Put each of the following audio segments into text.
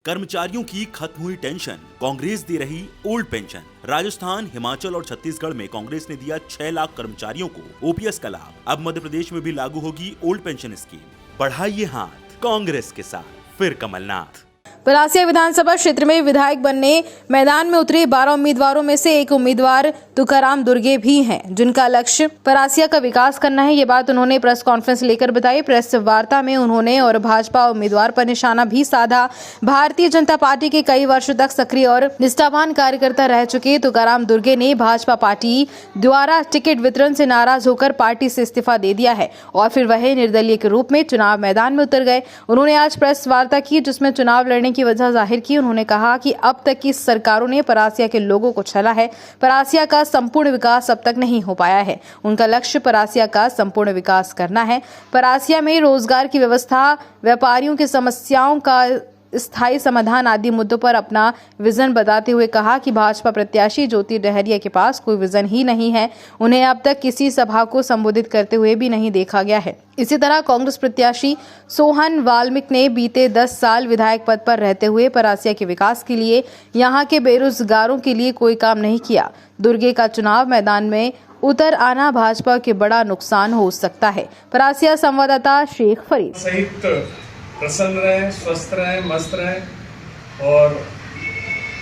कर्मचारियों की खत्म हुई टेंशन, कांग्रेस दे रही ओल्ड पेंशन। राजस्थान, हिमाचल और छत्तीसगढ़ में कांग्रेस ने दिया 6 लाख कर्मचारियों को ओपीएस का लाभ। अब मध्य प्रदेश में भी लागू होगी ओल्ड पेंशन स्कीम। बढ़ाइए हाथ कांग्रेस के साथ, फिर कमलनाथ। परासिया विधानसभा क्षेत्र में विधायक बनने मैदान में उतरे 12 उम्मीदवारों में से एक उम्मीदवार तुकाराम दुर्गे भी हैं, जिनका लक्ष्य परासिया का विकास करना है। ये बात उन्होंने प्रेस कॉन्फ्रेंस लेकर बताई। प्रेस वार्ता में उन्होंने और भाजपा उम्मीदवार पर निशाना भी साधा। भारतीय जनता पार्टी के कई वर्षों तक सक्रिय और निष्ठावान कार्यकर्ता रह चुके तुकाराम दुर्गे ने भाजपा पार्टी द्वारा टिकट वितरण से नाराज होकर पार्टी से इस्तीफा दे दिया है और फिर वह निर्दलीय के रूप में चुनाव मैदान में उतर गए। उन्होंने आज प्रेस वार्ता की, जिसमें चुनाव लड़ने की वजह जाहिर की। उन्होंने कहा कि अब तक की सरकारों ने परासिया के लोगों को छला है। परासिया का संपूर्ण विकास अब तक नहीं हो पाया है। उनका लक्ष्य परासिया का संपूर्ण विकास करना है। परासिया में रोजगार की व्यवस्था, व्यापारियों की समस्याओं का स्थायी समाधान आदि मुद्दों पर अपना विजन बताते हुए कहा कि भाजपा प्रत्याशी ज्योति डहरिया के पास कोई विजन ही नहीं है। उन्हें अब तक किसी सभा को संबोधित करते हुए भी नहीं देखा गया है। इसी तरह कांग्रेस प्रत्याशी सोहन वाल्मीकि ने बीते 10 साल विधायक पद पर रहते हुए परासिया के विकास के लिए, यहां के बेरोजगारों के लिए कोई काम नहीं किया। दुर्गे का चुनाव मैदान में उतर आना भाजपा के बड़ा नुकसान हो सकता है। परासिया संवाददाता शेख फरीद। प्रसन्न रहें, स्वस्थ रहें, मस्त रहें और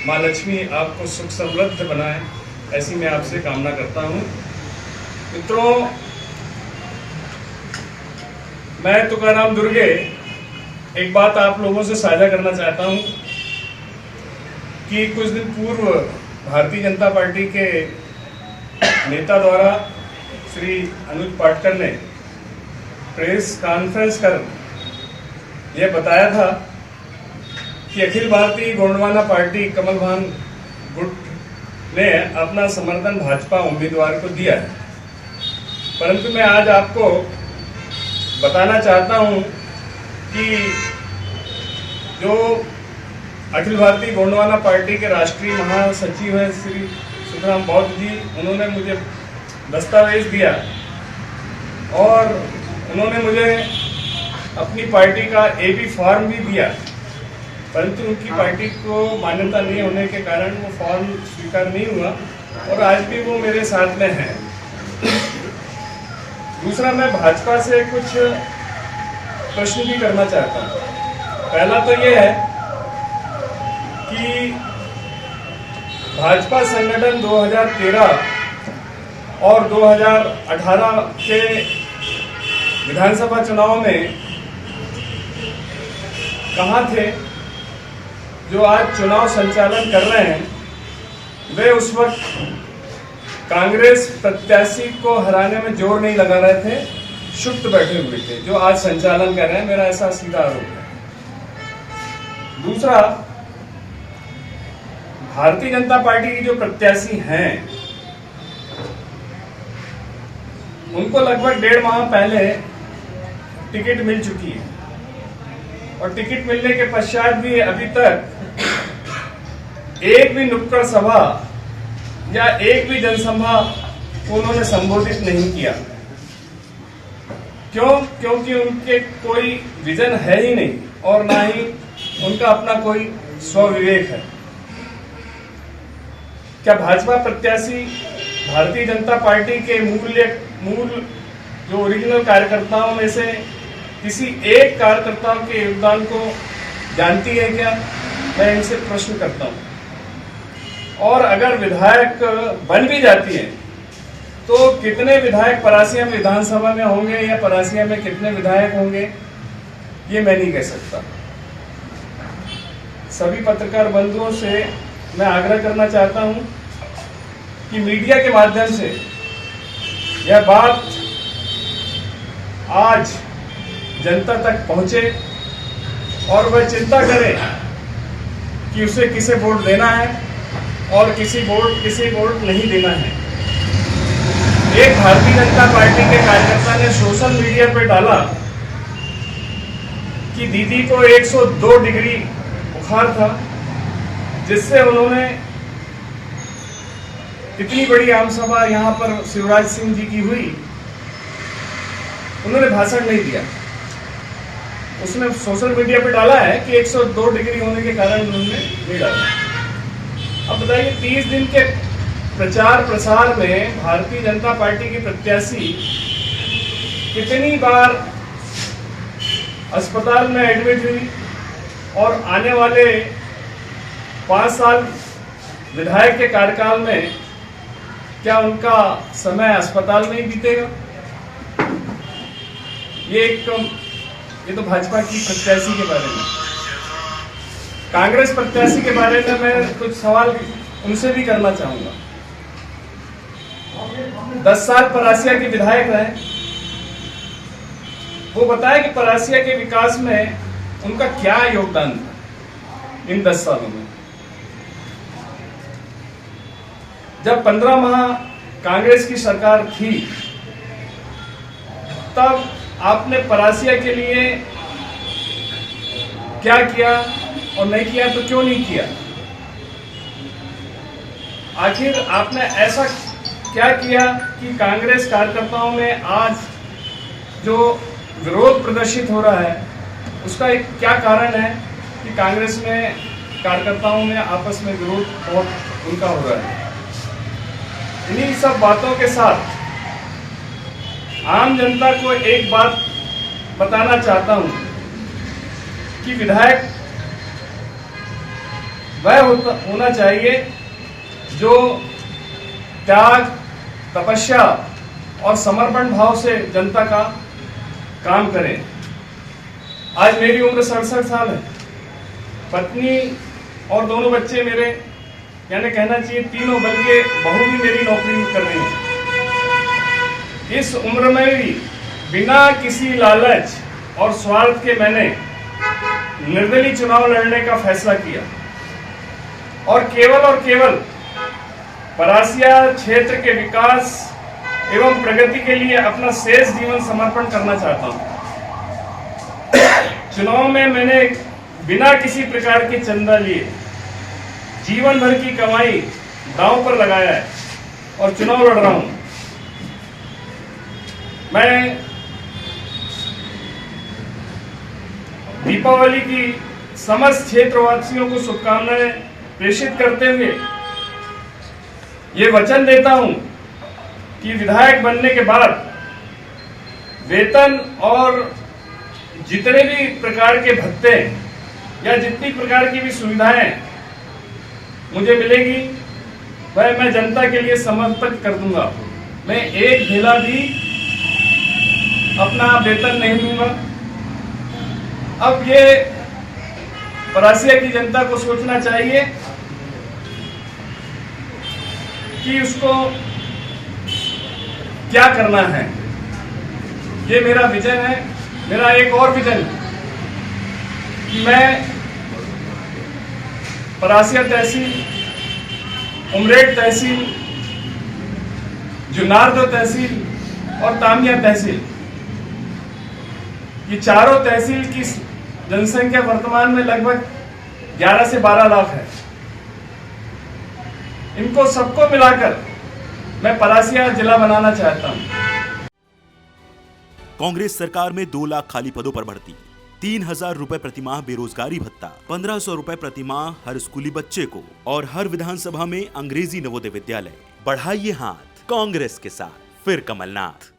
माँ लक्ष्मी आपको सुख समृद्ध बनाए, ऐसी मैं आपसे कामना करता हूँ। मित्रों, मैं तुकाराम दुर्गे एक बात आप लोगों से साझा करना चाहता हूँ कि कुछ दिन पूर्व भारतीय जनता पार्टी के नेता द्वारा श्री अनुज पाटकर ने प्रेस कॉन्फ्रेंस कर यह बताया था कि अखिल भारतीय गोंडवाना पार्टी कमलभान गुट ने अपना समर्थन भाजपा उम्मीदवार को दिया है। परंतु मैं आज आपको बताना चाहता हूं कि जो अखिल भारतीय गोंडवाना पार्टी के राष्ट्रीय महासचिव हैं श्री सुखराम बौद्ध जी, उन्होंने मुझे दस्तावेज दिया और उन्होंने मुझे अपनी पार्टी का एबी फॉर्म भी दिया, परंतु उनकी पार्टी को मान्यता नहीं होने के कारण वो फॉर्म स्वीकार नहीं हुआ और आज भी वो मेरे साथ में है। दूसरा, मैं भाजपा से कुछ प्रश्न भी करना चाहता हूँ। पहला तो ये है कि भाजपा संगठन 2013 और 2018 के विधानसभा चुनाव में कहाँ थे? जो आज चुनाव संचालन कर रहे हैं वे उस वक्त कांग्रेस प्रत्याशी को हराने में जोर नहीं लगा रहे थे, शुक्त बैठे हुए थे। जो आज संचालन कर रहे हैं, मेरा ऐसा सीधा आरोप है। दूसरा, भारतीय जनता पार्टी की जो प्रत्याशी हैं उनको लगभग 1.5 माह पहले टिकट मिल चुकी है और टिकट मिलने के पश्चात भी अभी तक एक भी नुक्कड़ सभा या एक भी जनसभा को उन्होंने संबोधित नहीं किया। क्यों? क्योंकि उनके कोई विजन है ही नहीं और ना ही उनका अपना कोई स्वविवेक है। क्या भाजपा प्रत्याशी भारतीय जनता पार्टी के मूल जो ओरिजिनल कार्यकर्ताओं में से किसी एक कार्यकर्ता के योगदान को जानती है क्या? मैं इनसे प्रश्न करता हूं। और अगर विधायक बन भी जाती है तो कितने विधायक परासिया में विधानसभा में होंगे या परासिया में कितने विधायक होंगे, ये मैं नहीं कह सकता। सभी पत्रकार बंधुओं से मैं आग्रह करना चाहता हूं कि मीडिया के माध्यम से यह बात आज जनता तक पहुंचे और वह चिंता करे कि उसे किसे वोट देना है और किसी वोट नहीं देना है। एक भारतीय जनता पार्टी के कार्यकर्ता ने सोशल मीडिया पर डाला कि दीदी को 102 डिग्री बुखार था, जिससे उन्होंने इतनी बड़ी आम सभा यहां पर शिवराज सिंह जी की हुई, उन्होंने भाषण नहीं दिया। उसने सोशल मीडिया पे डाला है कि 102 डिग्री होने के कारण उन्होंने नहीं डाला। अब बताइए 30 दिन के प्रचार प्रसार में भारतीय जनता पार्टी की प्रत्याशी कितनी बार अस्पताल में एडमिट हुई और आने वाले 5 साल विधायक के कार्यकाल में क्या उनका समय अस्पताल में ही बीतेगा? ये तो भाजपा की प्रत्याशी के बारे में। कांग्रेस प्रत्याशी के बारे में मैं कुछ सवाल उनसे भी करना चाहूंगा। 10 साल परासिया के विधायक रहे, वो बताए कि परासिया के विकास में उनका क्या योगदान था इन 10 सालों में। जब 15 माह कांग्रेस की सरकार थी तब आपने परासिया के लिए क्या किया और नहीं किया तो क्यों नहीं किया? आखिर आपने ऐसा क्या किया कि कांग्रेस कार्यकर्ताओं में आज जो विरोध प्रदर्शित हो रहा है उसका एक क्या कारण है कि कांग्रेस में कार्यकर्ताओं में आपस में विरोध बहुत उनका हो रहा है? इन्हीं सब बातों के साथ आम जनता को एक बात बताना चाहता हूं कि विधायक वह होना चाहिए जो त्याग, तपस्या और समर्पण भाव से जनता का काम करे। आज मेरी उम्र 67 साल है, पत्नी और दोनों बच्चे मेरे, यानी कहना चाहिए तीनों, बल्कि बहू भी मेरी नौकरी कर रही है। इस उम्र में भी बिना किसी लालच और स्वार्थ के मैंने निर्दलीय चुनाव लड़ने का फैसला किया और केवल परासिया क्षेत्र के विकास एवं प्रगति के लिए अपना शेष जीवन समर्पण करना चाहता हूं। चुनाव में मैंने बिना किसी प्रकार के चंदा लिए जीवन भर की कमाई दांव पर लगाया है और चुनाव लड़ रहा हूं। मैं दीपावली की समस्त क्षेत्रवासियों को शुभकामनाएं प्रेषित करते हुए ये वचन देता हूं कि विधायक बनने के बाद वेतन और जितने भी प्रकार के भत्ते या जितनी प्रकार की भी सुविधाएं मुझे मिलेगी वह मैं जनता के लिए समर्पित कर दूंगा। मैं एक ढेला भी अपना वेतन नहीं दूंगा। अब ये परासिया की जनता को सोचना चाहिए कि उसको क्या करना है। ये मेरा विजन है। मेरा एक और विजन कि मैं परासिया तहसील, उमरेड तहसील, जुनारदो तहसील और तामिया तहसील, ये चारों तहसील की जनसंख्या वर्तमान में लगभग 11 से 12 लाख है। इनको सबको मिलाकर मैं परासिया जिला बनाना चाहता हूं। कांग्रेस सरकार में 2 लाख खाली पदों पर भर्ती, 3000 रुपए प्रतिमाह बेरोजगारी भत्ता, 1500 रुपए प्रतिमाह हर स्कूली बच्चे को और हर विधानसभा में अंग्रेजी नवोदय विद्यालय। बढ़ाइए हाथ कांग्रेस के साथ, फिर कमलनाथ।